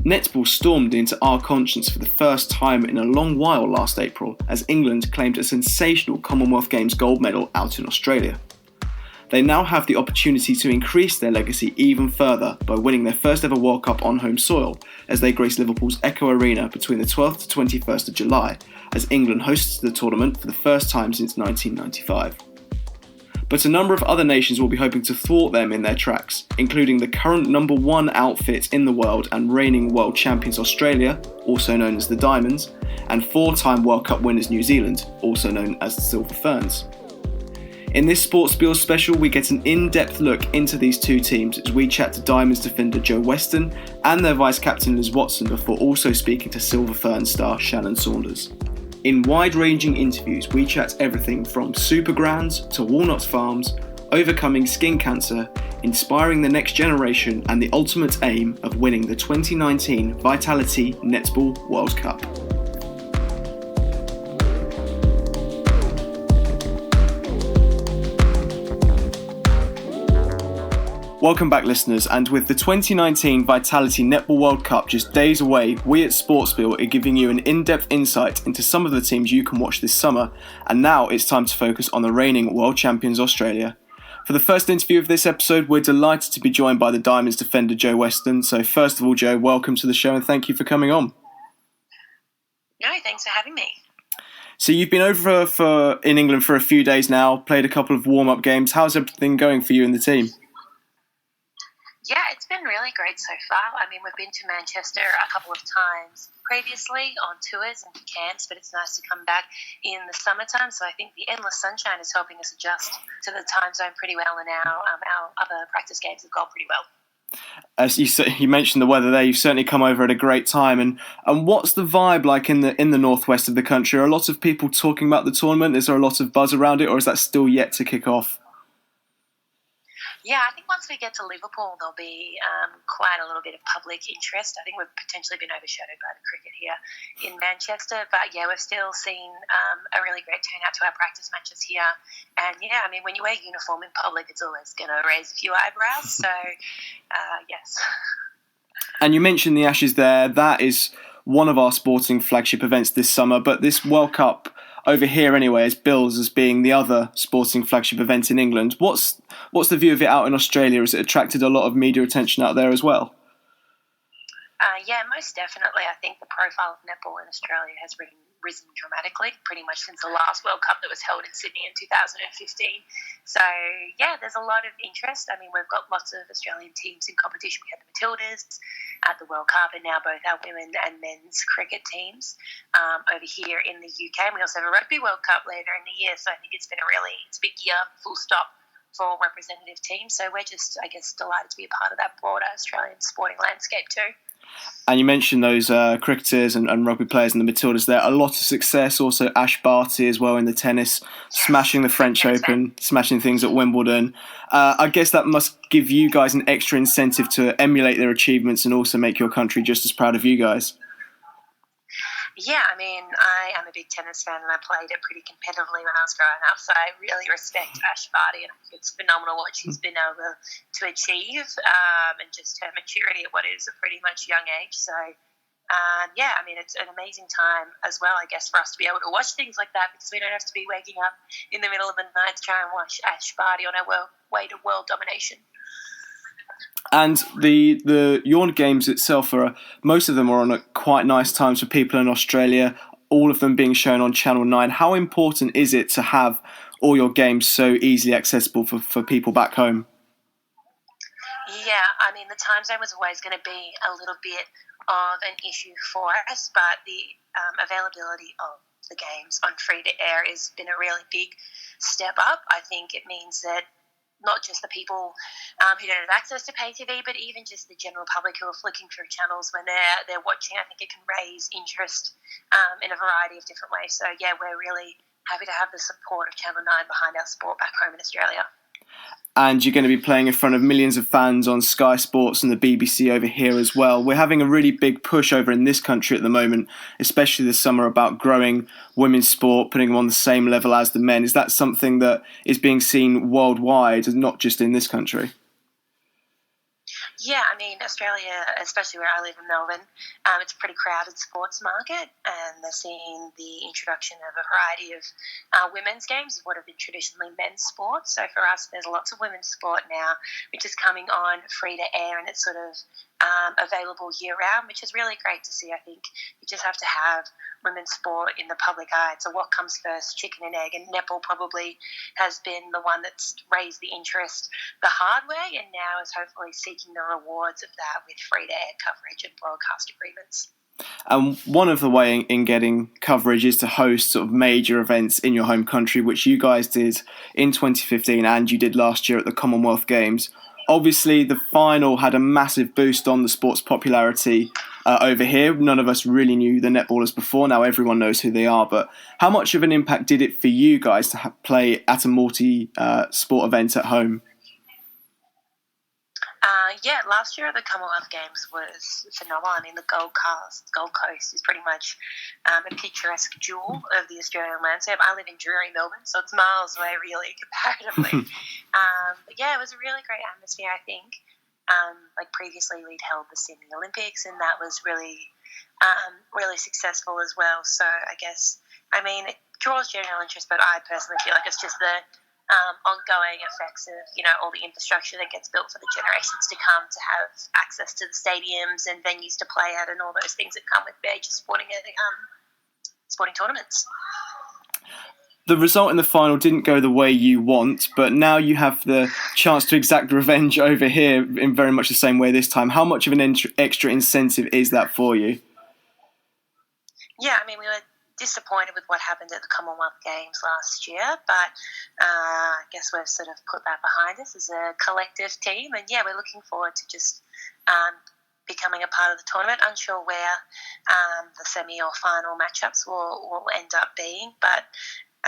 Netball stormed into our conscience for the first time in a long while last April as England claimed a sensational Commonwealth Games gold medal out in Australia. They now have the opportunity to increase their legacy even further by winning their first ever World Cup on home soil as they grace Liverpool's Echo Arena between the 12th to 21st of July as England hosts the tournament for the first time since 1995. But a number of other nations will be hoping to thwart them in their tracks, including the current number one outfit in the world and reigning world champions Australia, also known as the Diamonds, and four-time World Cup winners New Zealand, also known as the Silver Ferns. In this SportSpiel special, we get an in-depth look into these two teams as we chat to Diamonds defender Jo Weston and their vice-captain Liz Watson before also speaking to Silver Ferns star Shannon Saunders. In wide-ranging interviews, we chat everything from super grands to walnut farms, overcoming skin cancer, inspiring the next generation and the ultimate aim of winning the 2019 Vitality Netball World Cup. Welcome back, listeners, and with the 2019 Vitality Netball World Cup just days away, we at SportSpiel are giving you an in-depth insight into some of the teams you can watch this summer, and now it's time to focus on the reigning world champions Australia. For the first interview of this episode, we're delighted to be joined by the Diamonds defender Jo Weston. So first of all, Jo, welcome to the show and thank you for coming on. No, thanks for having me. So you've been over in England for a few days now, played a couple of warm-up games. How's everything going for you and the team? Yeah, it's been really great so far. I mean, we've been to Manchester a couple of times previously on tours and camps, but it's nice to come back in the summertime. So I think the endless sunshine is helping us adjust to the time zone pretty well, and our other practice games have gone pretty well. As you mentioned the weather there, you've certainly come over at a great time. And what's the vibe like in the northwest of the country? Are a lot of people talking about the tournament? Is there a lot of buzz around it, or is that still yet to kick off? Yeah, I think once we get to Liverpool, there'll be quite a little bit of public interest. I think we've potentially been overshadowed by the cricket here in Manchester. But yeah, we've still seen a really great turnout to our practice matches here. And yeah, I mean, when you wear uniform in public, it's always going to raise a few eyebrows. So, yes. And you mentioned the Ashes there. That is one of our sporting flagship events this summer. But this World Cup over here anyway is billed as being the other sporting flagship event in England. What's the view of it out in Australia? Has it attracted a lot of media attention out there as well? Yeah, most definitely. I think the profile of netball in Australia has risen dramatically pretty much since the last World Cup that was held in Sydney in 2015. So, yeah, there's a lot of interest. I mean, we've got lots of Australian teams in competition. We had the Matildas at the World Cup and now both our women and men's cricket teams over here in the UK. And we also have a Rugby World Cup later in the year. So I think it's been a big year, full stop, for representative teams. So we're just, I guess, delighted to be a part of that broader Australian sporting landscape too. And you mentioned those cricketers and rugby players in the Matildas there. A lot of success. Also Ash Barty as well in the tennis, smashing the French Open, smashing things at Wimbledon. I guess that must give you guys an extra incentive to emulate their achievements and also make your country just as proud of you guys. Yeah, I mean, I am a big tennis fan and I played it pretty competitively when I was growing up, so I really respect Ash Barty and I think it's phenomenal what she's been able to achieve and just her maturity at what is a pretty much young age. So, yeah, I mean, it's an amazing time as well, I guess, for us to be able to watch things like that because we don't have to be waking up in the middle of the night to try and watch Ash Barty on our way to world domination. And the Yawn Games itself most of them are on at quite nice times for people in Australia, all of them being shown on Channel 9. How important is it to have all your games so easily accessible for people back home? Yeah, I mean, the time zone was always going to be a little bit of an issue for us, but the availability of the games on free-to-air has been a really big step up. I think it means that not just the people who don't have access to pay TV, but even just the general public who are flicking through channels when they're watching. I think it can raise interest in a variety of different ways. So, yeah, we're really happy to have the support of Channel 9 behind our sport back home in Australia. And you're going to be playing in front of millions of fans on Sky Sports and the BBC over here as well. We're having a really big push over in this country at the moment, especially this summer, about growing women's sport, putting them on the same level as the men. Is that something that is being seen worldwide, not just in this country? Yeah, I mean, Australia, especially where I live in Melbourne, it's a pretty crowded sports market, and they're seeing the introduction of a variety of women's games, what have been traditionally men's sports. So for us, there's lots of women's sport now, which is coming on free to air, and it's sort of available year round, which is really great to see. I think you just have to have women's sport in the public eye. So what comes first, chicken and egg? And netball probably has been the one that's raised the interest the hard way, and now is hopefully seeking the rewards of that with free-to-air coverage and broadcast agreements. And one of the way in getting coverage is to host sort of major events in your home country, which you guys did in 2015 and you did last year at the Commonwealth Games. Obviously, the final had a massive boost on the sport's popularity over here. None of us really knew the netballers before. Now everyone knows who they are. But how much of an impact did it for you guys to play at a multi-sport event at home? Yeah, last year at the Commonwealth Games was phenomenal. I mean, the Gold Coast is pretty much a picturesque jewel of the Australian landscape. I live in dreary Melbourne, so it's miles away, really, comparatively. But yeah, it was a really great atmosphere, I think. Like previously, we'd held the Sydney Olympics, and that was really successful as well. So I guess, I mean, it draws general interest, but I personally feel like it's just the ongoing effects of, all the infrastructure that gets built for the generations to come to have access to the stadiums and venues to play at and all those things that come with major sporting tournaments. The result in the final didn't go the way you want, but now you have the chance to exact revenge over here in very much the same way this time. How much of an extra incentive is that for you? Yeah, I mean, we were disappointed with what happened at the Commonwealth Games last year, but I guess we've sort of put that behind us as a collective team, and yeah, we're looking forward to just becoming a part of the tournament. Unsure where the semi or final matchups will end up being, but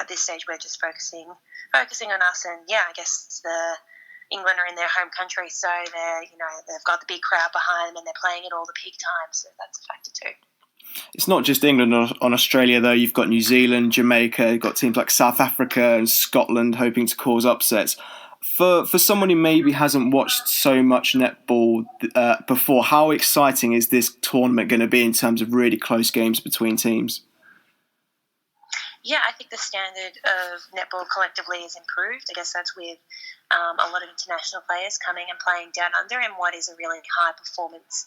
at this stage we're just focusing on us, and yeah, I guess England are in their home country, so they've got the big crowd behind them and they're playing at all the peak times, so that's a factor too. It's not just England on Australia, though. You've got New Zealand, Jamaica, you've got teams like South Africa and Scotland hoping to cause upsets. For someone who maybe hasn't watched so much netball before, how exciting is this tournament going to be in terms of really close games between teams? Yeah, I think the standard of netball collectively is improved. I guess that's with a lot of international players coming and playing down under in what is a really high-performance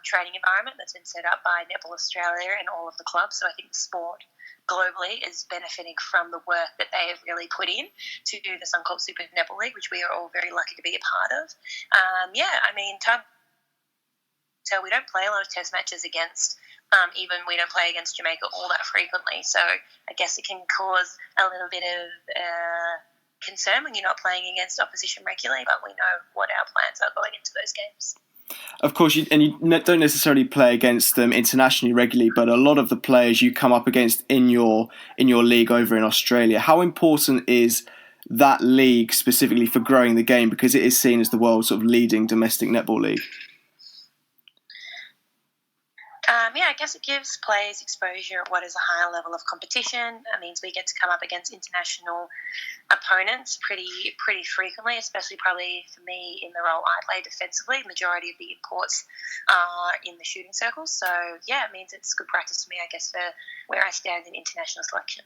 training environment that's been set up by Netball Australia and all of the clubs. So I think the sport globally is benefiting from the work that they have really put in to do this called Super Netball League, which we are all very lucky to be a part of. So we don't play a lot of test matches against even we don't play against Jamaica all that frequently. So I guess it can cause a little bit of concern when you're not playing against opposition regularly, but we know what our plans are going into those games. Of course, you don't necessarily play against them internationally regularly, but a lot of the players you come up against in your league over in Australia. How important is that league specifically for growing the game, because it is seen as the world's sort of leading domestic netball league? I guess it gives players exposure at what is a higher level of competition. It means we get to come up against international opponents pretty frequently, especially probably for me in the role I play defensively. The majority of the imports are in the shooting circles. So, yeah, it means it's good practice for me, I guess, for where I stand in international selection.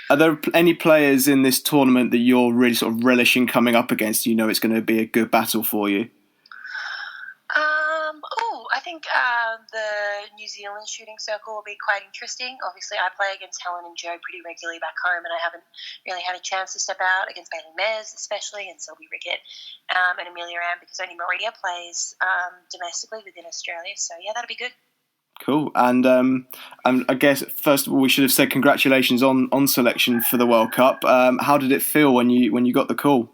Are there any players in this tournament that you're really sort of relishing coming up against? You know it's going to be a good battle for you. I think the New Zealand shooting circle will be quite interesting. Obviously, I play against Helen and Jo pretty regularly back home, and I haven't really had a chance to step out against Bailey Mez, especially, and Sylvie Rickett and Amelia Ram, because only Maria plays domestically within Australia. So, yeah, that'll be good. Cool. And I guess, first of all, we should have said congratulations on selection for the World Cup. How did it feel when you got the call?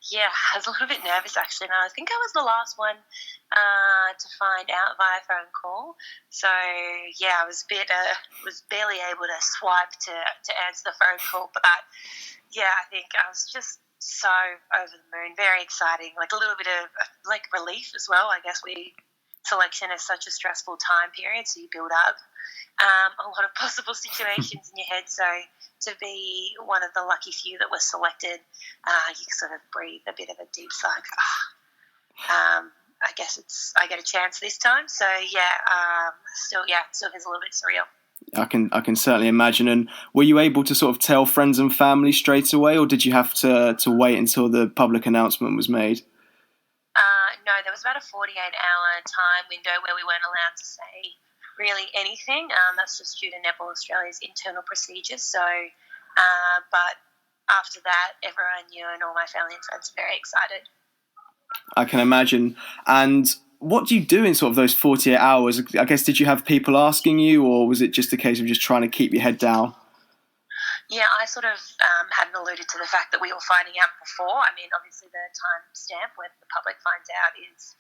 Yeah, I was a little bit nervous actually, and I think I was the last one to find out via phone call. So yeah, I was barely able to swipe to answer the phone call, but yeah, I think I was just so over the moon, very exciting, like a little bit of like relief as well. I guess selection is such a stressful time period, so you build up a lot of possible situations in your head. So to be one of the lucky few that was selected, you sort of breathe a bit of a deep sigh. I guess I get a chance this time. So still feels a little bit surreal. I can certainly imagine. And were you able to sort of tell friends and family straight away, or did you have to wait until the public announcement was made? No, there was about a 48-hour time window where we weren't allowed to say really anything. That's just due to Netball Australia's internal procedures. So, but after that, everyone knew, and all my family and friends were very excited. I can imagine. And what do you do in sort of those 48 hours? I guess, did you have people asking you, or was it just a case of just trying to keep your head down? Yeah, I sort of hadn't alluded to the fact that we were finding out before. I mean, obviously the time stamp when the public finds out is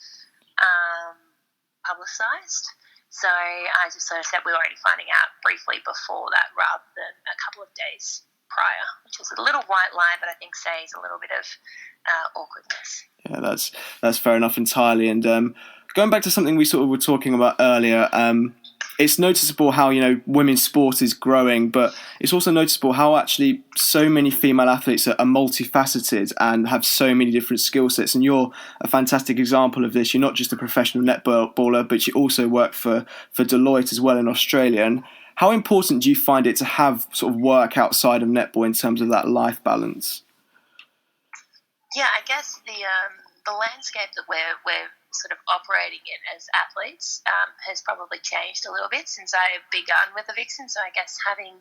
publicised. So I just sort of said we were already finding out briefly before that rather than a couple of days prior, which is a little white lie, but I think saves a little bit of awkwardness. Yeah, that's fair enough entirely. And going back to something we sort of were talking about earlier, it's noticeable how, women's sport is growing, but it's also noticeable how actually so many female athletes are multifaceted and have so many different skill sets. And you're a fantastic example of this. You're not just a professional netballer, but you also work for Deloitte as well in Australia. And how important do you find it to have sort of work outside of netball in terms of that life balance? Yeah, I guess the landscape that we're sort of operating in as athletes has probably changed a little bit since I begun with the Vixen. So I guess having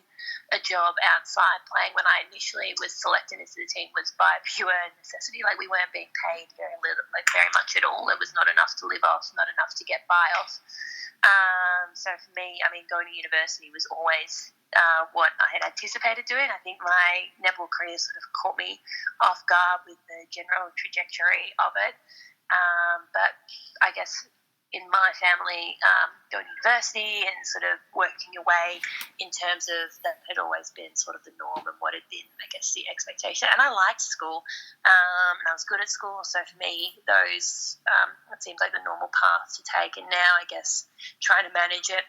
a job outside playing when I initially was selected into the team was by pure necessity. Like, we weren't being paid very much at all. It was not enough to live off, not enough to get by off. So for me, I mean, going to university was always what I had anticipated doing. I think my netball career sort of caught me off guard with the general trajectory of it. But I guess in my family, going to university and sort of working away in terms of that had always been sort of the norm and what had been, I guess, the expectation. And I liked school, and I was good at school. So for me, those it seems like the normal path to take. And now, I guess, trying to manage it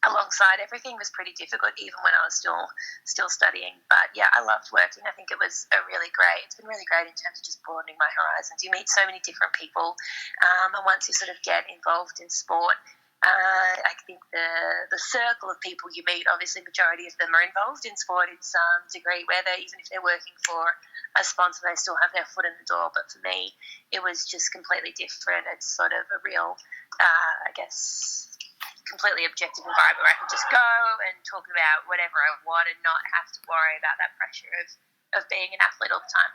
alongside everything was pretty difficult, even when I was still studying. But yeah, I loved working. I think it's been really great in terms of just broadening my horizons. You meet so many different people, and once you sort of get involved in sport, I think the circle of people you meet, obviously majority of them are involved in sport in some degree, whether even if they're working for a sponsor, they still have their foot in the door. But for me, it was just completely different. It's sort of a real, I guess, completely objective environment where I can just go and talk about whatever I want and not have to worry about that pressure of being an athlete all the time.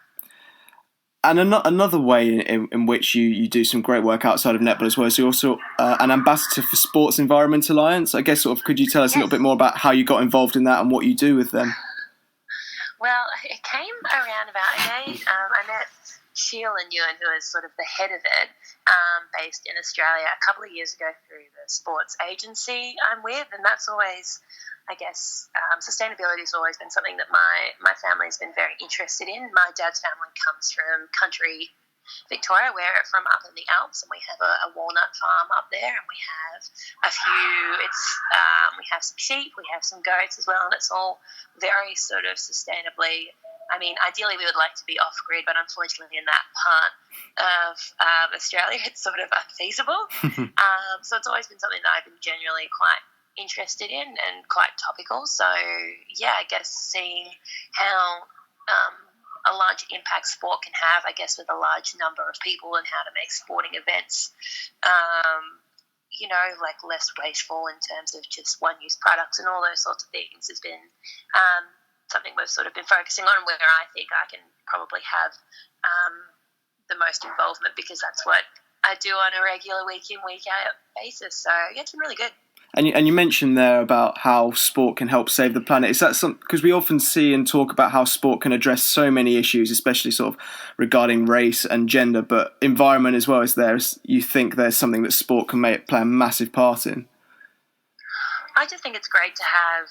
And another way in which you do some great work outside of netball as well is you're also an ambassador for Sports Environment Alliance. I guess sort of could you tell us a little bit more about how you got involved in that and what you do with them? Well, it came around about I met Sheila Nguyen, who is sort of the head of it, based in Australia a couple of years ago through the sports agency I'm with, and that's always, I guess, sustainability has always been something that my family has been very interested in. My dad's family comes from country Victoria. We're from up in the Alps, and we have a walnut farm up there, and we have a few. We have some sheep, we have some goats as well, and it's all very sort of sustainably. I mean, ideally we would like to be off-grid, but unfortunately in that part of Australia it's sort of unfeasible. So it's always been something that I've been generally quite interested in and quite topical. So, yeah, I guess seeing how a large impact sport can have, I guess, with a large number of people and how to make sporting events, like less wasteful in terms of just one-use products and all those sorts of things has been something we've sort of been focusing on, where I think I can probably have the most involvement, because that's what I do on a regular week in, week out basis. So, yeah, it's been really good. And you mentioned there about how sport can help save the planet. Is that something, because we often see and talk about how sport can address so many issues, especially sort of regarding race and gender, but environment as well as there. You think there's something that sport can play a massive part in? I just think it's great to have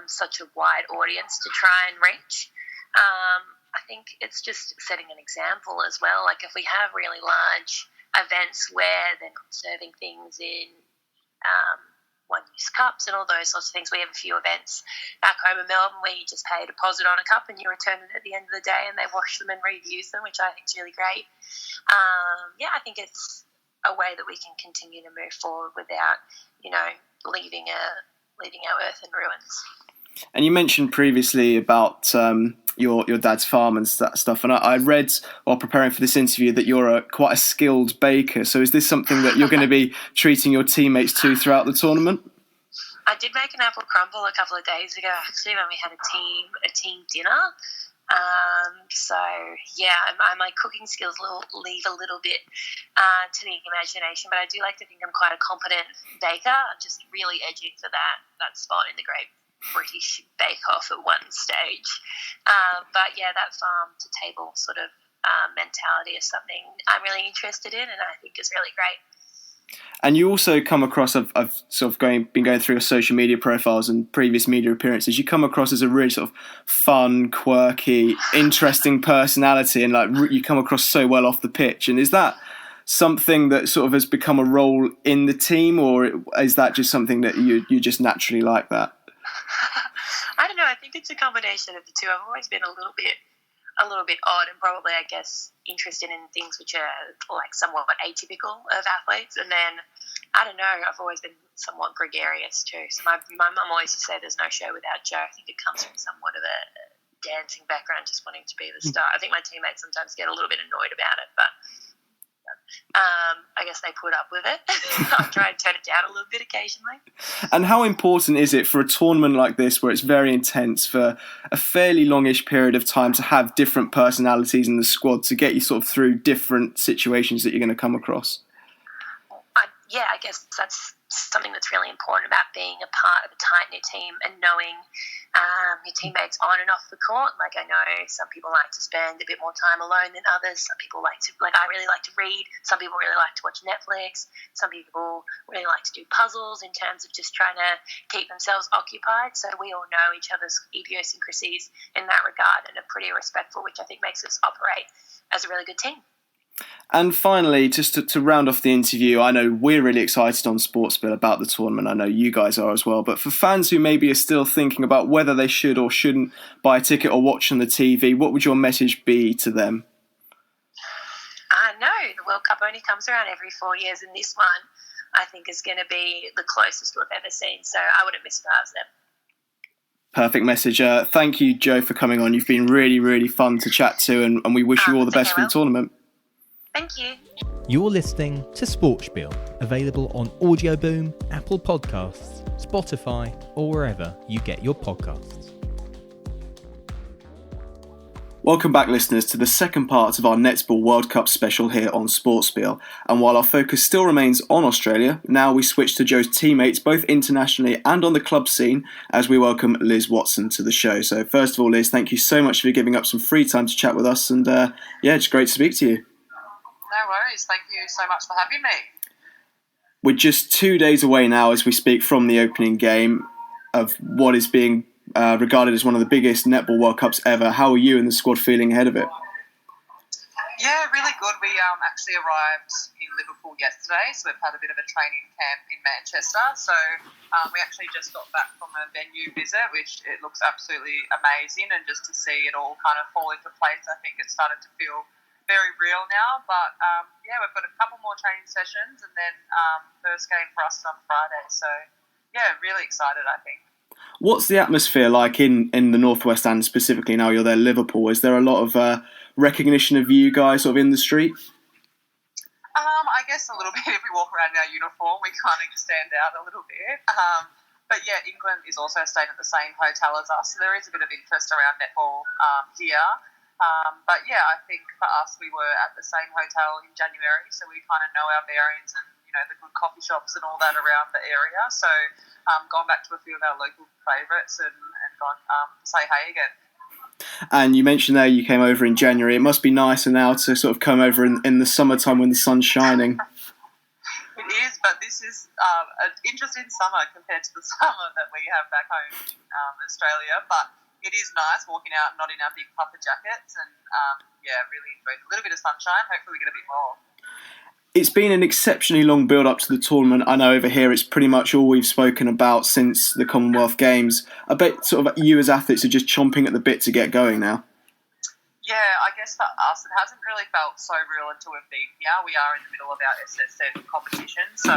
such a wide audience to try and reach. I think it's just setting an example as well. Like, if we have really large events where they're not serving things in one use cups and all those sorts of things. We have a few events back home in Melbourne where you just pay a deposit on a cup and you return it at the end of the day and they wash them and reuse them, which I think is really great. I think it's a way that we can continue to move forward without, leaving our earth in ruins. And you mentioned previously about your dad's farm and stuff, and I read while preparing for this interview that you're quite a skilled baker. So is this something that you're going to be treating your teammates to throughout the tournament? I did make an apple crumble a couple of days ago, actually, when we had a team dinner. My cooking skills leave a little bit to the imagination, but I do like to think I'm quite a competent baker. I'm just really edging for that spot in the Great British Bake Off at one stage. That farm to table sort of mentality is something I'm really interested in, and I think is really great. And you also come across, I've sort of been going through your social media profiles and previous media appearances, you come across as a really sort of fun, quirky, interesting personality, and you come across so well off the pitch. And is that something that sort of has become a role in the team, or is that just something that you just naturally like that? I don't know. I think it's a combination of the two. I've always been a little bit odd, and probably, I guess, interested in things which are like somewhat atypical of athletes. And then, I don't know, I've always been somewhat gregarious too. So my mum always used to say there's no show without Jo. I think it comes from somewhat of a dancing background, just wanting to be the star. I think my teammates sometimes get a little bit annoyed about it, but I guess they put up with it. I try and turn it down a little bit occasionally. And how important is it for a tournament like this, where it's very intense for a fairly longish period of time, to have different personalities in the squad to get you sort of through different situations that you're going to come across? I guess that's something that's really important about being a part of a tight-knit team and knowing your teammates on and off the court. Like, I know some people like to spend a bit more time alone than others. Some people I really like to read. Some people really like to watch Netflix. Some people really like to do puzzles in terms of just trying to keep themselves occupied. So we all know each other's idiosyncrasies in that regard and are pretty respectful, which I think makes us operate as a really good team. And finally, just to round off the interview, I know we're really excited on SportSpiel about the tournament. I know you guys are as well. But for fans who maybe are still thinking about whether they should or shouldn't buy a ticket or watch on the TV, what would your message be to them? No, the World Cup only comes around every 4 years, and this one, I think, is going to be the closest we've ever seen. So I wouldn't miss it if I was there. Perfect message. Thank you, Jo, for coming on. You've been really, really fun to chat to, and we wish you all the best for the tournament. Thank you. You're listening to SportSpiel, available on Audio Boom, Apple Podcasts, Spotify, or wherever you get your podcasts. Welcome back, listeners, to the second part of our Netball World Cup special here on SportSpiel. And while our focus still remains on Australia, now we switch to Jo's teammates, both internationally and on the club scene, as we welcome Liz Watson to the show. So first of all, Liz, thank you so much for giving up some free time to chat with us. And it's great to speak to you. No worries. Thank you so much for having me. We're just 2 days away now as we speak from the opening game of what is being regarded as one of the biggest Netball World Cups ever. How are you and the squad feeling ahead of it? Yeah, really good. We actually arrived in Liverpool yesterday, so we've had a bit of a training camp in Manchester. So we actually just got back from a venue visit, which it looks absolutely amazing, and just to see it all kind of fall into place, I think it started to feel very real now, but we've got a couple more training sessions and then first game for us on Friday. So really excited, I think. What's the atmosphere like in the Northwest and specifically now you're there, Liverpool? Is there a lot of recognition of you guys sort of in the street? I guess a little bit. If we walk around in our uniform, we kind of stand out a little bit. But England is also staying at the same hotel as us, so there is a bit of interest around netball here. I think for us, we were at the same hotel in January, so we kind of know our bearings and, the good coffee shops and all that around the area. So gone back to a few of our local favourites and gone say hey again. And you mentioned there you came over in January. It must be nicer now to sort of come over in the summertime when the sun's shining. It is, but this is an interesting summer compared to the summer that we have back home in Australia. But it is nice walking out, not in our big puffer jackets, and really enjoyed a little bit of sunshine. Hopefully we get a bit more. It's been an exceptionally long build-up to the tournament. I know over here it's pretty much all we've spoken about since the Commonwealth Games. I bet sort of you as athletes are just chomping at the bit to get going now. Yeah, I guess for us, it hasn't really felt so real until we've been here. We are in the middle of our SSN competition, so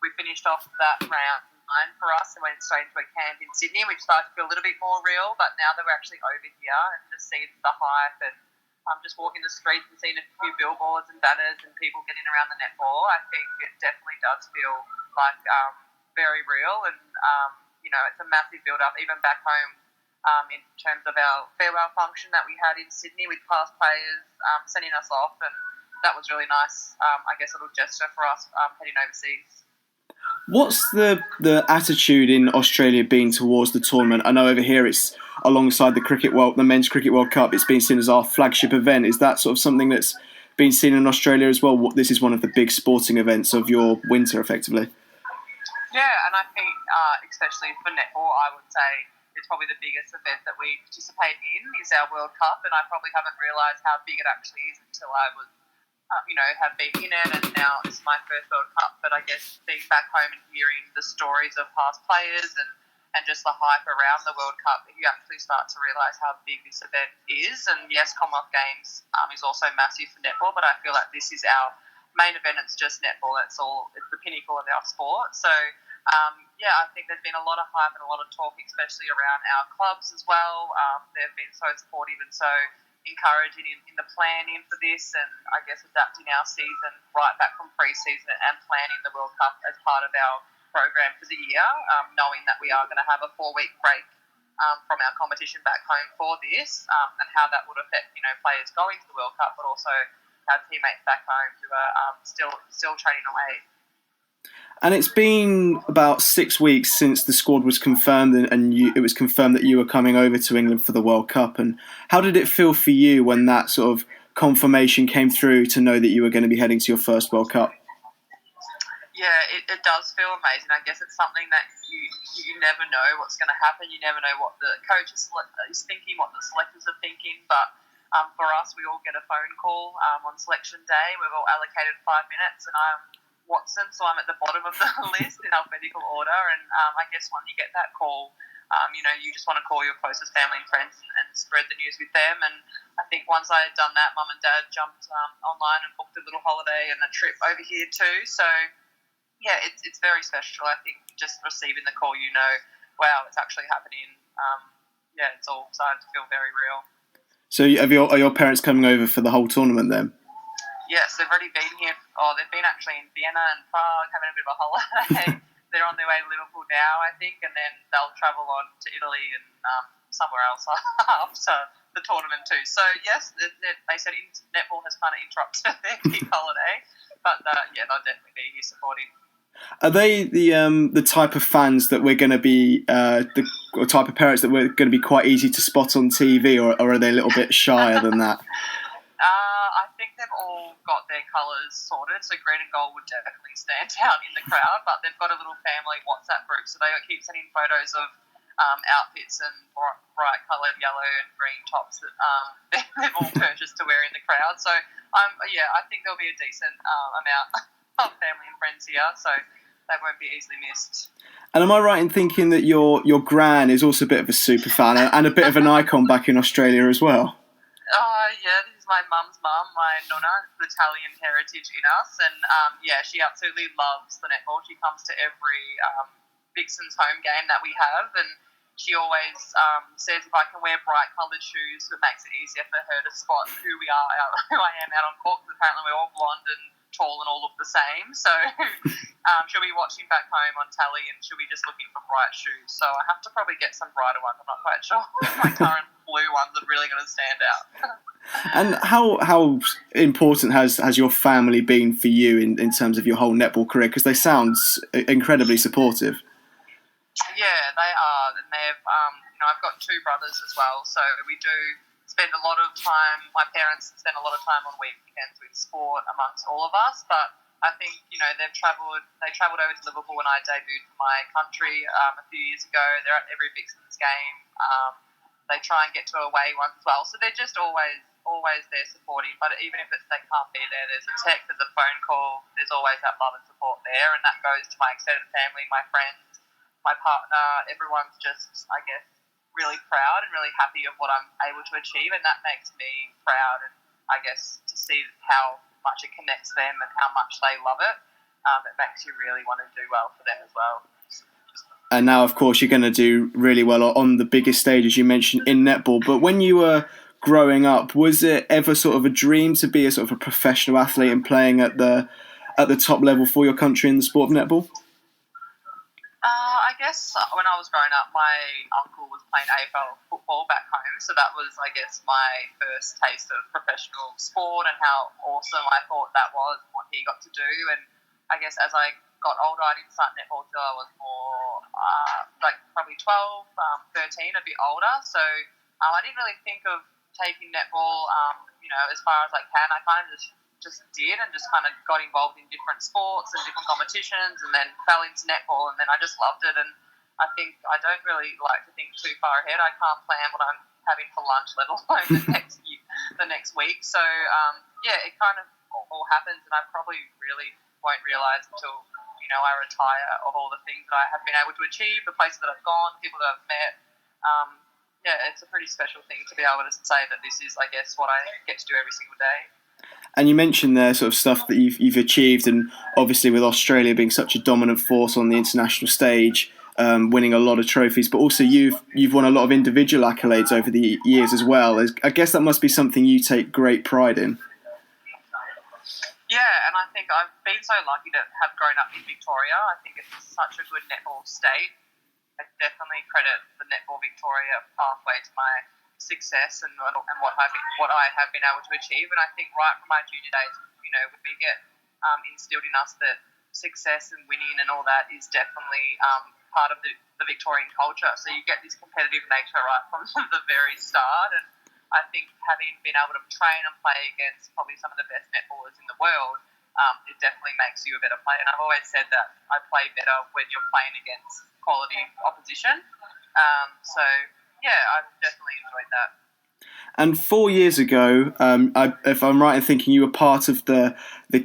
we finished off that round 9 for us and went straight into a camp in Sydney, which started to feel a little bit more real. But now that we're actually over here and just seeing the hype and just walking the streets and seeing a few billboards and banners and people getting around the netball, I think it definitely does feel like very real. And, it's a massive build-up, even back home in terms of our farewell function that we had in Sydney with past players sending us off. And that was really nice, I guess, a little gesture for us heading overseas. What's the attitude in Australia been towards the tournament? I know over here it's alongside the Men's Cricket World Cup. It's been seen as our flagship event. Is that sort of something that's been seen in Australia as well? This is one of the big sporting events of your winter, effectively. Yeah, and I think especially for netball, I would say it's probably the biggest event that we participate in is our World Cup, and I probably haven't realised how big it actually is until I was have been in it, and now it's my first World Cup. But I guess being back home and hearing the stories of past players and just the hype around the World Cup, you actually start to realise how big this event is. And yes, Commonwealth Games is also massive for netball, but I feel like this is our main event. It's just netball. It's the pinnacle of our sport. So I think there's been a lot of hype and a lot of talk, especially around our clubs as well. They've been so supportive and so encouraging in the planning for this, and I guess adapting our season right back from pre-season and planning the World Cup as part of our program for the year, knowing that we are going to have a 4-week break from our competition back home for this, and how that would affect players going to the World Cup, but also our teammates back home who are still training away. And it's been about 6 weeks since the squad was confirmed, and it was confirmed that you were coming over to England for the World Cup. And how did it feel for you when that sort of confirmation came through to know that you were going to be heading to your first World Cup? Yeah, it does feel amazing. I guess it's something that you never know what's going to happen. You never know what the coach is thinking, what the selectors are thinking. But for us, we all get a phone call on selection day. We're all allocated 5 minutes, and I'm Watson, so I'm at the bottom of the list in alphabetical order. And I guess when you get that call, you just want to call your closest family and friends and spread the news with them. And I think once I had done that, Mum and Dad jumped online and booked a little holiday and a trip over here too. So yeah, it's very special. I think just receiving the call, wow, it's actually happening. It's all starting to feel very real. So are your parents coming over for the whole tournament then? Yes, they've already been here. They've been actually in Vienna and Prague having a bit of a holiday. They're on their way to Liverpool now, I think, and then they'll travel on to Italy and somewhere else after the tournament too. So yes, they said netball has kind of interrupted their big holiday, but they'll definitely be here supporting. Are they the type of fans that we're going to be, the type of parents that we're going to be quite easy to spot on TV, or are they a little bit shyer than that? I think they've all got their colours sorted, so green and gold would definitely stand out in the crowd, but they've got a little family WhatsApp group, so they keep sending photos of outfits and bright coloured yellow and green tops that they've all purchased to wear in the crowd. So I think there'll be a decent amount of family and friends here, so they won't be easily missed. And am I right in thinking that your gran is also a bit of a super fan and a bit of an icon back in Australia as well? This is my mum's mum, my nonna, the Italian heritage in us, and she absolutely loves the netball. She comes to every Vixen's home game that we have, and she always says if I can wear bright coloured shoes, it makes it easier for her to spot who I am out on court, because apparently we're all blonde and tall and all look the same. So she'll be watching back home on telly, and she'll be just looking for bright shoes. So I have to probably get some brighter ones. I'm not quite sure. My current blue ones are really going to stand out. And how important has your family been for you in terms of your whole netball career? Because they sound incredibly supportive. Yeah, they are, and they've. I've got 2 brothers as well, so we do spend a lot of time. My parents spend a lot of time on weekends with sport amongst all of us, but I think they've travelled. They travelled over to Liverpool when I debuted for my country a few years ago. They're at every Vixen's game. They try and get to away ones as well, so they're just always always there supporting. But even if they can't be there, there's a text, there's a phone call, there's always that love and support there, and that goes to my extended family, my friends, my partner. Everyone's just, I guess, really proud and really happy of what I'm able to achieve, and that makes me proud, and I guess to see how much it connects them and how much they love it, it makes you really want to do well for them as well. And now, of course, you're going to do really well on the biggest stage, as you mentioned, in netball. But when you were growing up, was it ever sort of a dream to be a sort of a professional athlete and playing at the top level for your country in the sport of netball? I guess when I was growing up, my uncle was playing AFL football back home, so that was, I guess, my first taste of professional sport and how awesome I thought that was and what he got to do. And I guess as I got older, I didn't start netball till I was more like probably 12, 13, a bit older. So I didn't really think of taking netball, as far as I can. I kind of just did and just kind of got involved in different sports and different competitions, and then fell into netball, and then I just loved it. And I think I don't really like to think too far ahead. I can't plan what I'm having for lunch, let alone the next week. So it kind of all happens, and I probably really won't realise until I retire of all the things that I have been able to achieve, the places that I've gone, the people that I've met. It's a pretty special thing to be able to say that this is, I guess, what I get to do every single day. And you mentioned there sort of stuff that you've achieved, and obviously with Australia being such a dominant force on the international stage, winning a lot of trophies, but also you've won a lot of individual accolades over the years as well. I guess that must be something you take great pride in. Yeah, and I think I've been so lucky to have grown up in Victoria. I think it's such a good netball state. I definitely credit the Netball Victoria pathway to my success and what I have been able to achieve. And I think right from my junior days, we get instilled in us that success and winning and all that is definitely part of the Victorian culture. So you get this competitive nature right from the very start. And I think having been able to train and play against probably some of the best netballers in the world, it definitely makes you a better player. And I've always said that I play better when you're playing against quality opposition. I've definitely enjoyed that. And 4 years ago, if I'm right in thinking, you were part of the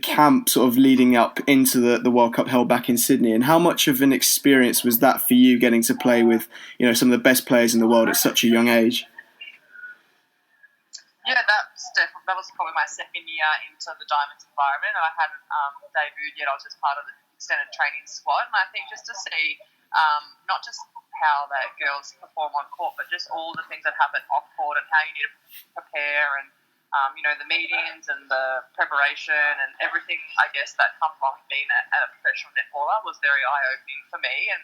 camp sort of leading up into the World Cup held back in Sydney. And how much of an experience was that for you, getting to play with some of the best players in the world at such a young age? Yeah, that was probably my second year into the Diamonds environment. I hadn't debuted yet. I was just part of the extended training squad, and I think just to see not just how the girls perform on court, but just all the things that happen off court and how you need to prepare, and the meetings and the preparation and everything, I guess, that comes along with being a professional netballer was very eye-opening for me. And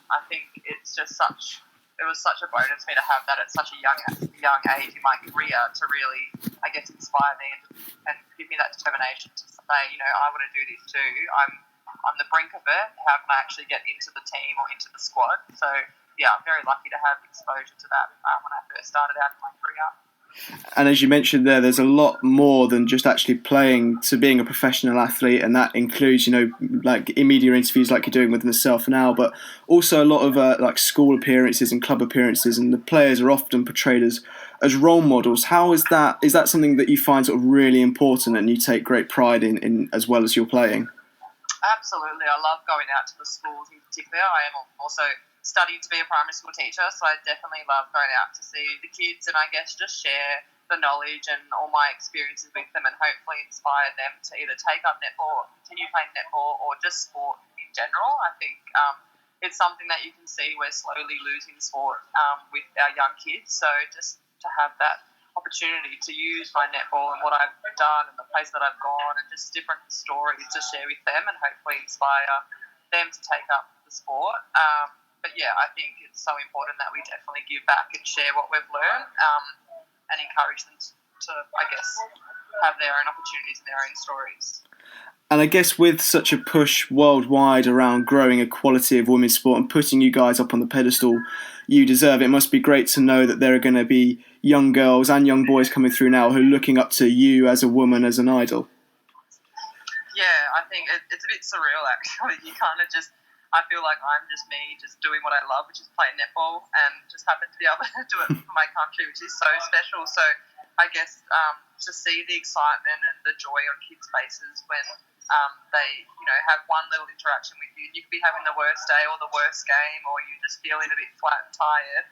I think it was such a bonus for me to have that at such a young age in my career to really, I guess, inspire me and give me that determination to say, I want to do this too. I'm the brink of it. How can I actually get into the team or into the squad? So, I'm very lucky to have exposure to that when I first started out in my career. And as you mentioned there's a lot more than just actually playing to being a professional athlete, and that includes, like media interviews like you're doing with myself now, but also a lot of like school appearances and club appearances, and the players are often portrayed as role models. How is that? Is that something that you find sort of really important and you take great pride in as well as you're playing? Absolutely. I love going out to the schools in particular. I am also studying to be a primary school teacher, so I definitely love going out to see the kids and I guess just share the knowledge and all my experiences with them and hopefully inspire them to either take up netball or continue playing netball or just sport in general. I think it's something that you can see we're slowly losing sport with our young kids, so just to have that opportunity to use my netball and what I've done and the place that I've gone and just different stories to share with them and hopefully inspire them to take up the sport. But I think it's so important that we definitely give back and share what we've learned and encourage them to, I guess, have their own opportunities and their own stories. And I guess with such a push worldwide around growing equality of women's sport and putting you guys up on the pedestal you deserve, it must be great to know that there are going to be young girls and young boys coming through now who are looking up to you as a woman, as an idol. Yeah, I think it's a bit surreal actually. You kind of just, I feel like I'm just me, just doing what I love, which is playing netball, and just happen to be able to do it for my country, which is so special. So I guess, to see the excitement and the joy on kids' faces when they, have one little interaction with you. You could be having the worst day or the worst game, or you just feeling a bit flat and tired.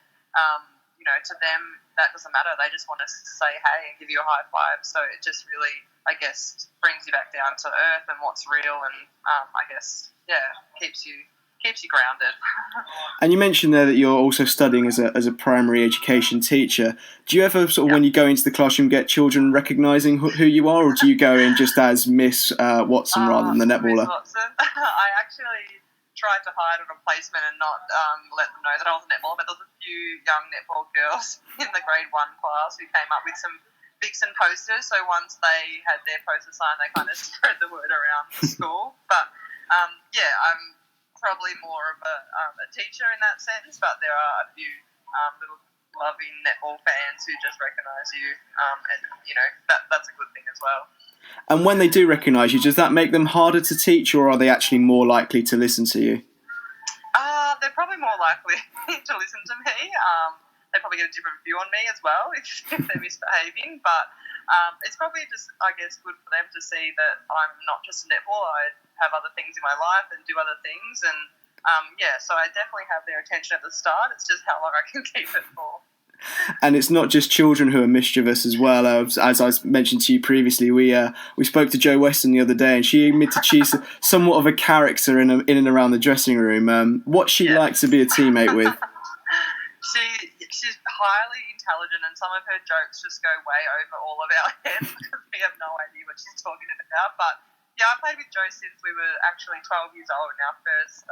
To them, that doesn't matter. They just want to say hey and give you a high five. So it just really, I guess, brings you back down to earth and what's real, and I guess, keeps you grounded. And you mentioned there that you're also studying as a primary education teacher. Do you ever sort of, when you go into the classroom, get children recognising who you are, or do you go in just as Miss Watson rather than the netballer? Miss Watson. I actually tried to hide on a placement and not let them know that I was a netballer, but there was a few young netball girls in the grade 1 class who came up with some Vixen posters. So once they had their poster signed, they kind of spread the word around the school. But I'm probably more of a teacher in that sense, but there are a few little loving netball fans who just recognise you, and that's a good thing as well. And when they do recognise you, does that make them harder to teach, or are they actually more likely to listen to you? They're probably more likely to listen to me. They probably get a different view on me as well if they're misbehaving, but it's probably just, I guess, good for them to see that I'm not just a netball. I have other things in my life and do other things, and so I definitely have their attention at the start. It's just how long I can keep it for. And it's not just children who are mischievous as well. As I mentioned to you previously, we spoke to Jo Weston the other day, and she admitted she's somewhat of a character in and around the dressing room. What's she like to be a teammate with? She's highly intelligent, and some of her jokes just go way over all of our heads because we have no idea what she's talking about. But I played with Jo since we were actually 12 years old in our first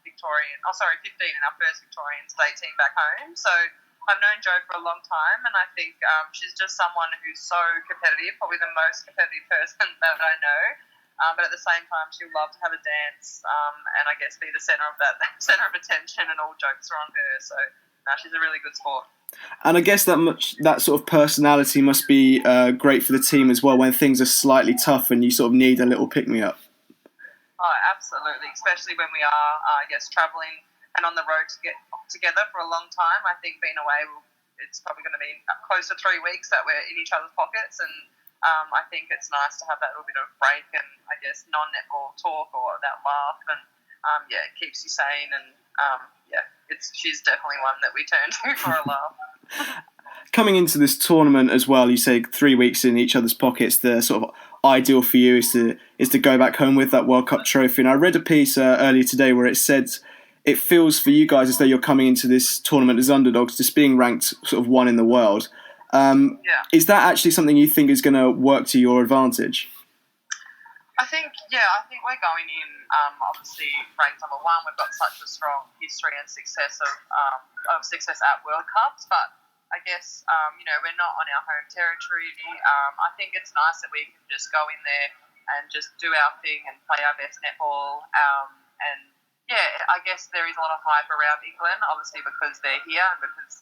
15 in our first Victorian state team back home. So I've known Jo for a long time, and I think she's just someone who's so competitive, probably the most competitive person that I know. But at the same time, she'll love to have a dance, and I guess be the centre of attention, and all jokes are on her. So she's a really good sport. And I guess that sort of personality must be great for the team as well when things are slightly tough and you sort of need a little pick-me-up. Oh, absolutely, especially when we are, travelling and on the road to get together for a long time. I think being away, it's probably going to be close to 3 weeks that we're in each other's pockets, and I think it's nice to have that little bit of break and, I guess, non-netball talk or that laugh, and it keeps you sane, and she's definitely one that we turn to for a laugh. Coming into this tournament as well, you say 3 weeks in each other's pockets. The sort of ideal for you is to go back home with that World Cup trophy. And I read a piece earlier today where it said it feels for you guys as though you're coming into this tournament as underdogs, just being ranked sort of one in the world. Is that actually something you think is going to work to your advantage? I think we're going in obviously ranked number 1. We've got such a strong history and success of success at World Cups, but I guess we're not on our home territory. I think it's nice that we can just go in there and just do our thing and play our best netball. I guess there is a lot of hype around England, obviously because they're here and because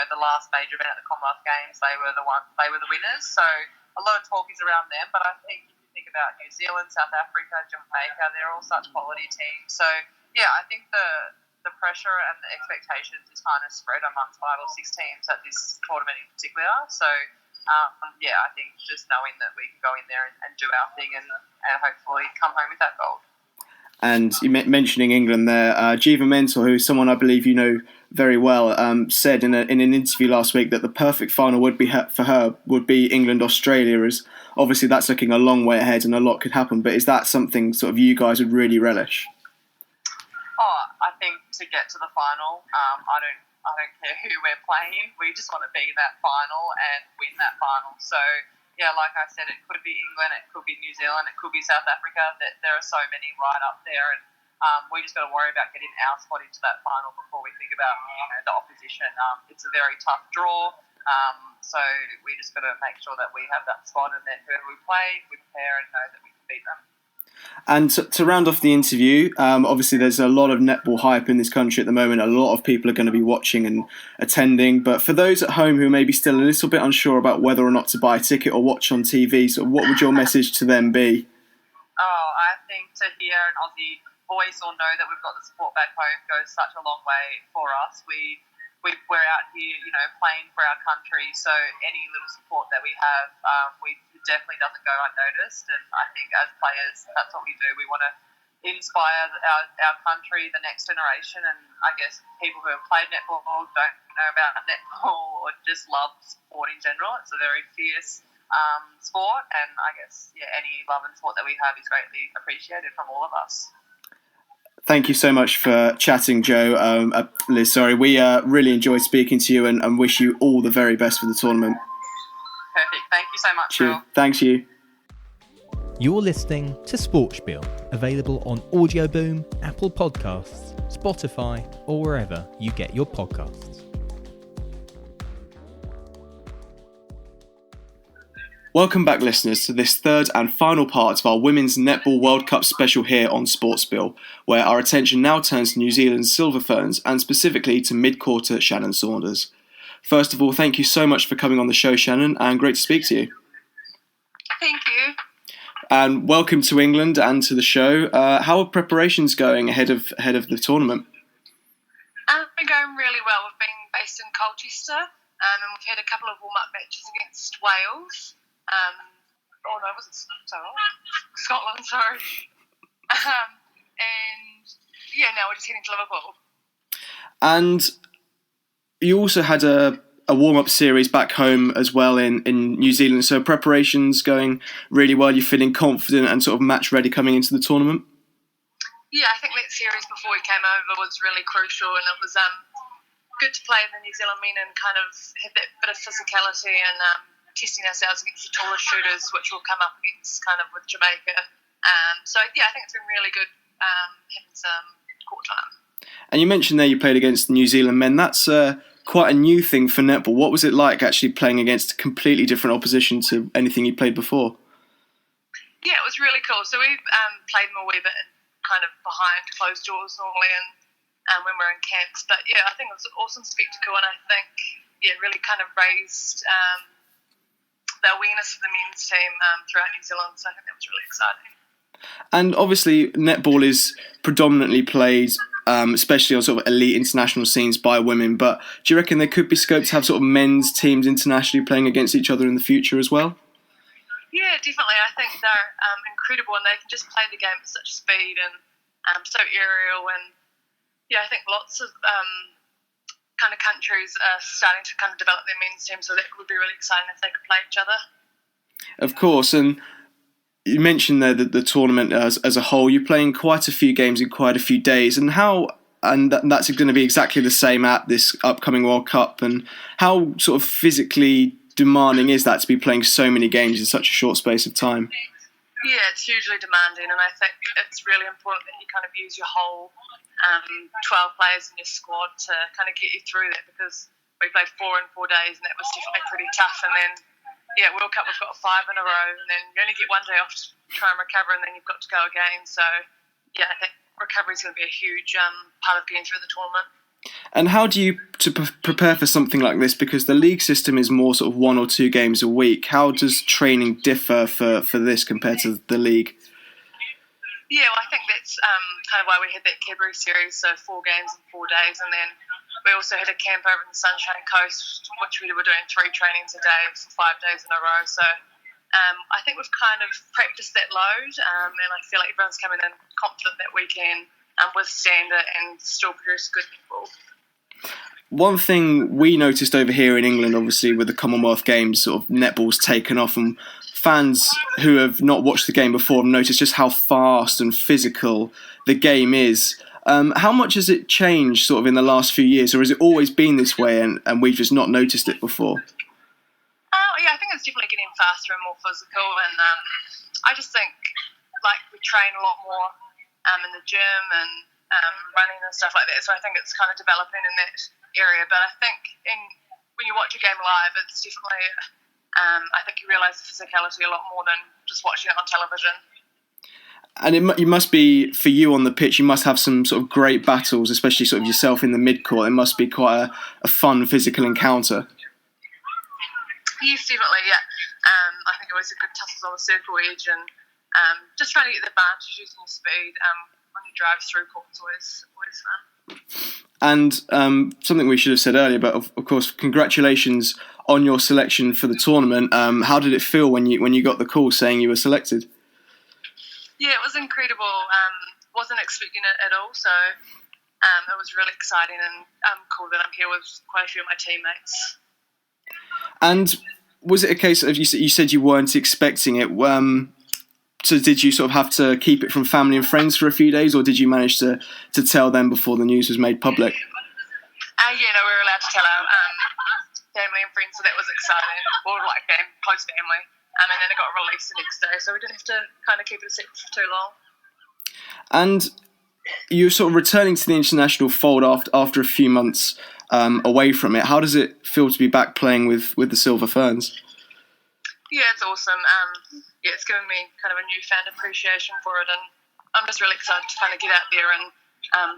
the last major event at the Commonwealth Games, they were the winners. So a lot of talk is around them, but I think about New Zealand, South Africa, Jamaica, they're all such quality teams. So I think the pressure and the expectations is kind of spread amongst 5 or 6 teams at this tournament in particular. So I think just knowing that we can go in there and do our thing and hopefully come home with that gold. And you mentioning England there, Jiva Mentor, who is someone I believe you know very well, said in an interview last week that the perfect final would be for her would be England-Australia, as obviously that's looking a long way ahead and a lot could happen. But is that something sort of you guys would really relish? Oh, I think to get to the final, I don't care who we're playing. We just want to be in that final and win that final. So like I said, it could be England, it could be New Zealand, it could be South Africa. There are so many right up there, and we just got to worry about getting our spot into that final before we think about the opposition. It's a very tough draw, so we just got to make sure that we have that spot, and then whoever we play, we prepare and know that we can beat them. And to round off the interview, obviously there's a lot of netball hype in this country at the moment. A lot of people are going to be watching and attending. But for those at home who may be still a little bit unsure about whether or not to buy a ticket or watch on TV, so what would your message to them be? Oh, I think to hear an Aussie voice or know that we've got the support back home goes such a long way for us. We we're out here, playing for our country. So any little support that we have, it definitely doesn't go unnoticed. And I think as players, that's what we do. We want to inspire our country, the next generation, and I guess people who have played netball don't know about netball or just love sport in general. It's a very fierce sport, and I guess any love and sport that we have is greatly appreciated from all of us. Thank you so much for chatting, Jo. Liz, sorry. We really enjoyed speaking to you and wish you all the very best for the tournament. Perfect. Thank you so much, Cheers. Phil. Thanks, you. You're listening to SportSpiel, available on Audio Boom, Apple Podcasts, Spotify, or wherever you get your podcasts. Welcome back, listeners, to this third and final part of our Women's Netball World Cup special here on SportSpiel, where our attention now turns to New Zealand's Silver Ferns and specifically to mid-quarter Shannon Saunders. First of all, thank you so much for coming on the show, Shannon, and great to speak to you. Thank you. And welcome to England and to the show. How are preparations going ahead of the tournament? Been going really well. We've been based in Colchester, and we've had a couple of warm-up matches against Wales. Scotland, sorry. Now we're just heading to Liverpool. And you also had a warm-up series back home as well in New Zealand, so preparations going really well. You're feeling confident and sort of match ready coming into the tournament? Yeah, I think that series before we came over was really crucial, and it was good to play the New Zealand men and kind of have that bit of physicality and testing ourselves against the taller shooters, which we'll come up against kind of with Jamaica. I think it's been really good having some court time. And you mentioned there you played against New Zealand men. That's quite a new thing for netball. What was it like actually playing against completely different opposition to anything you played before? Yeah, it was really cool. So we've played them a wee bit kind of behind closed doors normally and when we're in camps. But yeah, I think it was an awesome spectacle, and I think really kind of raised the awareness of the men's team throughout New Zealand. So I think that was really exciting. And obviously netball is predominantly played especially on sort of elite international scenes by women, but do you reckon there could be scope to have sort of men's teams internationally playing against each other in the future as well? Yeah, definitely. I think they're incredible, and they can just play the game at such speed and so aerial. And I think lots of kind of countries are starting to kind of develop their men's team, so that would be really exciting if they could play each other. Of course, and you mentioned there that the tournament as a whole, you're playing quite a few games in quite a few days, and that's going to be exactly the same at this upcoming World Cup. And how sort of physically demanding is that to be playing so many games in such a short space of time? Yeah, it's hugely demanding, and I think it's really important that you kind of use your whole 12 players in your squad to kind of get you through that, because we played 4 in 4 days, and that was definitely pretty tough. And then World Cup, we've got 5 in a row, and then you only get 1 day off to try and recover, and then you've got to go again. So, I think recovery is going to be a huge part of getting through the tournament. And how do you prepare for something like this? Because the league system is more sort of 1 or 2 games a week. How does training differ for this compared to the league? Yeah, well, I think that's kind of why we had that Cadbury series, so 4 games in 4 days, and then we also had a camp over in the Sunshine Coast, which we were doing 3 trainings a day for 5 days in a row. So I think we've kind of practiced that load, and I feel like everyone's coming in confident that we can withstand it and still produce good netball. One thing we noticed over here in England, obviously with the Commonwealth Games, sort of netball's taken off, and fans who have not watched the game before have noticed just how fast and physical the game is. How much has it changed sort of in the last few years, or has it always been this way and we've just not noticed it before? I think it's definitely getting faster and more physical, and I just think we train a lot more in the gym and running and stuff like that, so I think it's kind of developing in that area. But I think when you watch a game live, it's definitely I think you realise the physicality a lot more than just watching it on television. And it must be, for you on the pitch, you must have some sort of great battles, especially sort of yourself in the mid-court. It must be quite a fun physical encounter. Yes, definitely, yeah. I think it was a good tussles on the circle edge, and just trying to get the advantage using your speed on your drives through court is always fun. And something we should have said earlier, but of course, congratulations on your selection for the tournament. How did it feel when you got the call saying you were selected? Yeah, it was incredible. Wasn't expecting it at all, so it was really exciting, and cool that I'm here with quite a few of my teammates. And was it a case of you said you weren't expecting it? So did you sort of have to keep it from family and friends for a few days, or did you manage to tell them before the news was made public? We were allowed to tell our family and friends, so that was exciting. Or close family. And then it got released the next day, so we didn't have to kind of keep it a secret for too long. And you're sort of returning to the international fold after a few months away from it. How does it feel to be back playing with the Silver Ferns? Yeah, it's awesome. It's given me kind of a newfound appreciation for it, and I'm just really excited to kind of get out there and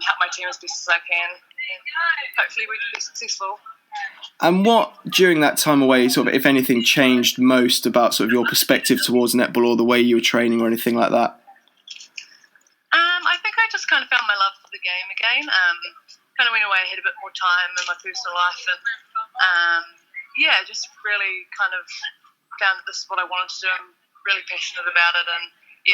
help my team as best as I can. And hopefully we can be successful. And what, during that time away, sort of, if anything, changed most about sort of your perspective towards netball or the way you were training or anything like that? I think I just kind of found my love for the game again. Kind of went away, had a bit more time in my personal life, and just really kind of found that this is what I wanted to do. I'm really passionate about it, and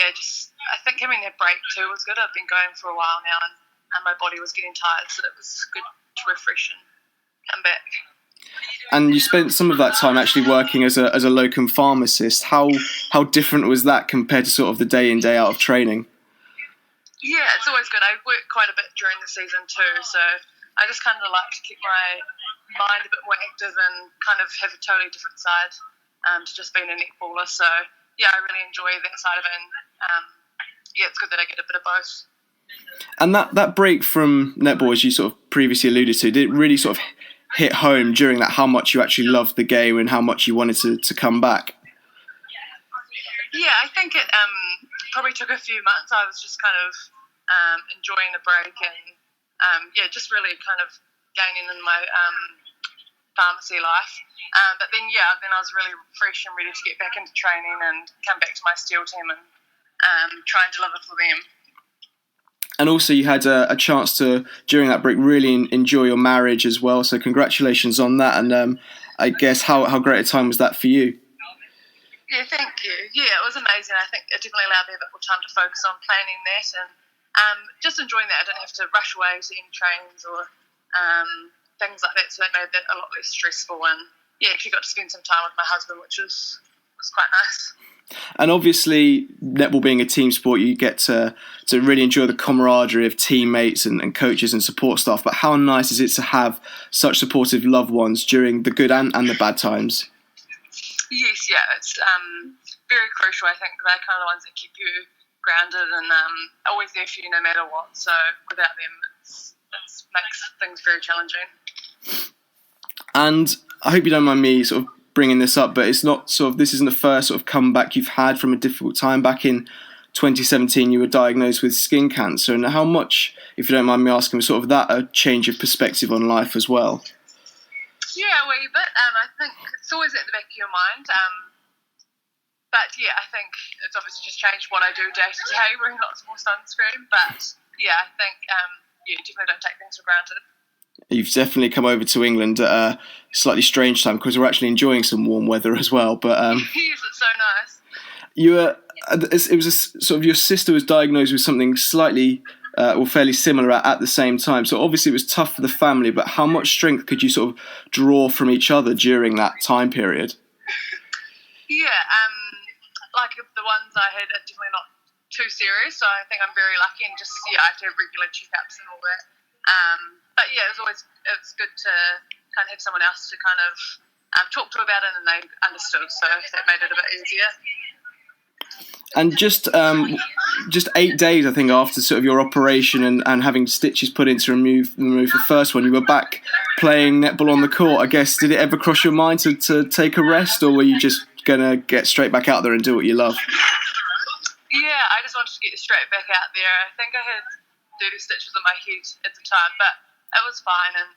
I think having that break too was good. I've been going for a while now, and my body was getting tired, so it was good to refresh and come back. And you spent some of that time actually working as a locum pharmacist. How different was that compared to sort of the day in, day out of training? Yeah, it's always good. I work quite a bit during the season too, so I just kind of like to keep my mind a bit more active and kind of have a totally different side to just being a netballer. So yeah, I really enjoy that side of it, and it's good that I get a bit of both. And that break from netball, as you sort of previously alluded to, did it really sort of hit home during that how much you actually loved the game and how much you wanted to come back? Yeah, I think it probably took a few months. I was just kind of enjoying the break and just really kind of gaining in my pharmacy life. But then I was really fresh and ready to get back into training and come back to my steel team and try and deliver for them. And also you had a chance to, during that break, really enjoy your marriage as well. So congratulations on that. And I guess how great a time was that for you? Yeah, thank you. Yeah, it was amazing. I think it definitely allowed me a bit more time to focus on planning that and just enjoying that. I didn't have to rush away to any trains or things like that. So that made that a lot less stressful. And actually got to spend some time with my husband, which was quite nice. And obviously, netball being a team sport, you get to really enjoy the camaraderie of teammates and coaches and support staff. But how nice is it to have such supportive loved ones during the good and the bad times? Yes, it's very crucial. I think they're kind of the ones that keep you grounded and always there for you no matter what. So without them, it makes things very challenging. And I hope you don't mind me sort of bringing this up, but it's not this isn't the first sort of comeback you've had from a difficult time. Back in 2017, you were diagnosed with skin cancer, and how much, if you don't mind me asking, was sort of that a change of perspective on life as well? Yeah, a wee bit. I think it's always at the back of your mind. But I think it's obviously just changed what I do day to day, wearing lots more sunscreen. But I think definitely don't take things for granted. You've definitely come over to England at a slightly strange time because we're actually enjoying some warm weather as well. But yes, it's so nice. It was your sister was diagnosed with something slightly or fairly similar at the same time. So obviously it was tough for the family. But how much strength could you sort of draw from each other during that time period? Yeah, like the ones I had are definitely not too serious. So I think I'm very lucky and just I have to have regular checkups and all that. But it's good to kind of have someone else to kind of talk to about it, and they understood, so that made it a bit easier. And just 8 days, I think, after sort of your operation and having stitches put in to remove the first one, you were back playing netball on the court. I guess, did it ever cross your mind to take a rest, or were you just gonna get straight back out there and do what you love? Yeah, I just wanted to get straight back out there. I think I had dirty stitches in my head at the time, but it was fine, and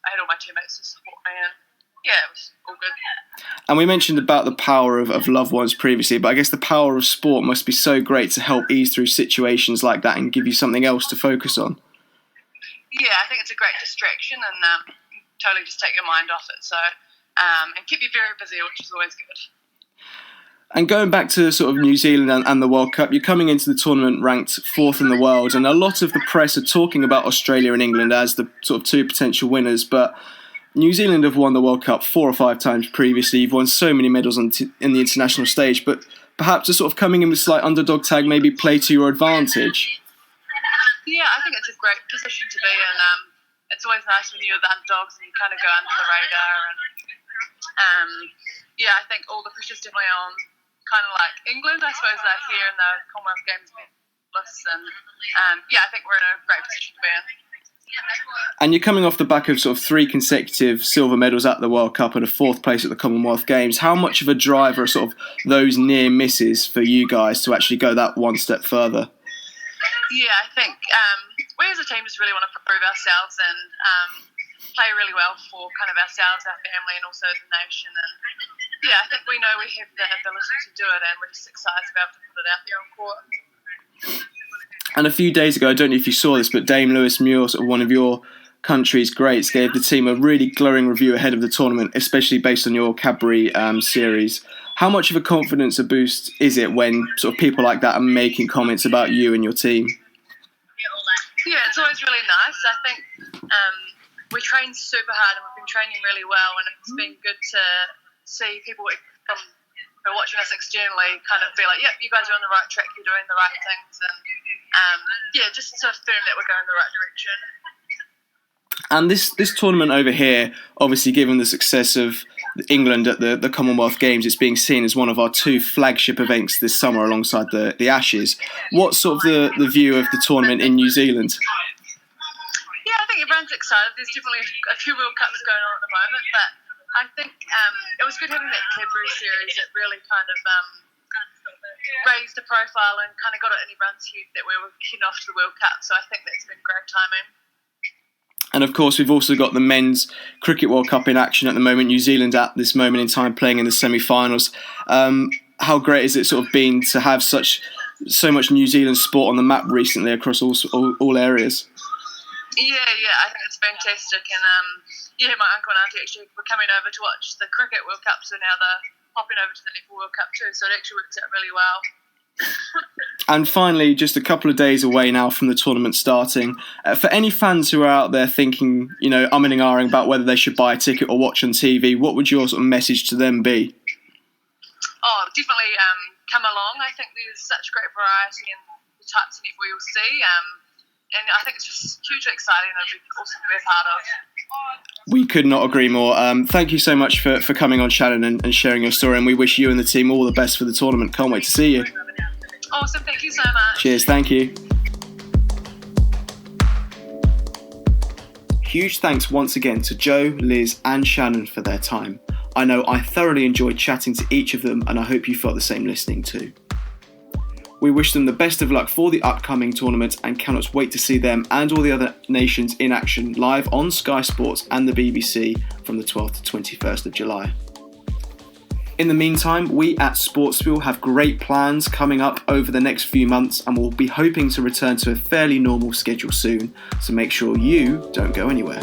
I had all my teammates to support me, and it was all good. And we mentioned about the power of loved ones previously, but I guess the power of sport must be so great to help ease through situations like that and give you something else to focus on. yeah, I think it's a great distraction and totally just take your mind off it. So, and keep you very busy, which is always good. And going back to sort of New Zealand and the World Cup, you're coming into the tournament ranked 4th in the world, and a lot of the press are talking about Australia and England as the sort of 2 potential winners, but New Zealand have won the World Cup 4 or 5 times previously. You've won so many medals in the international stage, but perhaps just sort of coming in with slight underdog tag maybe play to your advantage. Yeah, I think it's a great position to be in. It's always nice when you're the underdogs and you kind of go under the radar. And yeah, I think all the pressure's definitely on kind of like England. I suppose they're here in the Commonwealth Games medalists, and yeah, I think we're in a great position to be in. And you're coming off the back of sort of 3 consecutive silver medals at the World Cup and a 4th place at the Commonwealth Games. How much of a drive are sort of those near misses for you guys to actually go that one step further? Yeah, I think we as a team just really want to prove ourselves and play really well for kind of ourselves, our family, and also the nation. And yeah, I think we know we have the ability to do it, and we're just excited to be able to put it out there on court. And a few days ago, I don't know if you saw this, but Dame Lewis Muir, sort of one of your country's greats, gave the team a really glowing review ahead of the tournament, especially based on your Cadbury series. How much of a confidence boost is it when sort of people like that are making comments about you and your team? Yeah, it's always really nice. I think we train super hard and we've been training really well, and it's been good to see people from who are watching us externally kind of be like, yep, you guys are on the right track, you're doing the right things, and yeah, just to affirm that we're going in the right direction. And this tournament over here, obviously given the success of England at the Commonwealth Games, it's being seen as one of our 2 flagship events this summer alongside the Ashes. What's sort of the view of the tournament in New Zealand? Yeah, I think everyone's excited. There's definitely a few World Cups going on at the moment, but I think it was good having that Cadbury series. It really kind of raised the profile and kind of got it in everyone's head that we were heading off to the World Cup. So I think that's been great timing. And of course, we've also got the Men's Cricket World Cup in action at the moment. New Zealand at this moment in time playing in the semi-finals. How great has it sort of been to have so much New Zealand sport on the map recently across all areas? Yeah, I think it's fantastic. And yeah, my uncle and auntie actually were coming over to watch the Cricket World Cup, so now they're hopping over to the Netball World Cup too. So it actually works out really well. And finally, just a couple of days away now from the tournament starting, for any fans who are out there thinking, umming and ahhing about whether they should buy a ticket or watch on TV, what would your sort of message to them be? Oh, definitely come along. I think there's such great variety in the types of netball you'll see, and I think it's just hugely exciting and it'll be awesome to be a part of. We could not agree more. Thank you so much for coming on, Shannon, and sharing your story, and we wish you and the team all the best for the tournament. Can't wait to see you. Awesome, thank you so much. Cheers, thank you. Huge thanks once again to Jo, Liz and Shannon for their time. I know I thoroughly enjoyed chatting to each of them, and I hope you felt the same listening too. We wish them the best of luck for the upcoming tournament and cannot wait to see them and all the other nations in action live on Sky Sports and the BBC from the 12th to 21st of July. In the meantime, we at SportSpiel have great plans coming up over the next few months, and we'll be hoping to return to a fairly normal schedule soon, so make sure you don't go anywhere.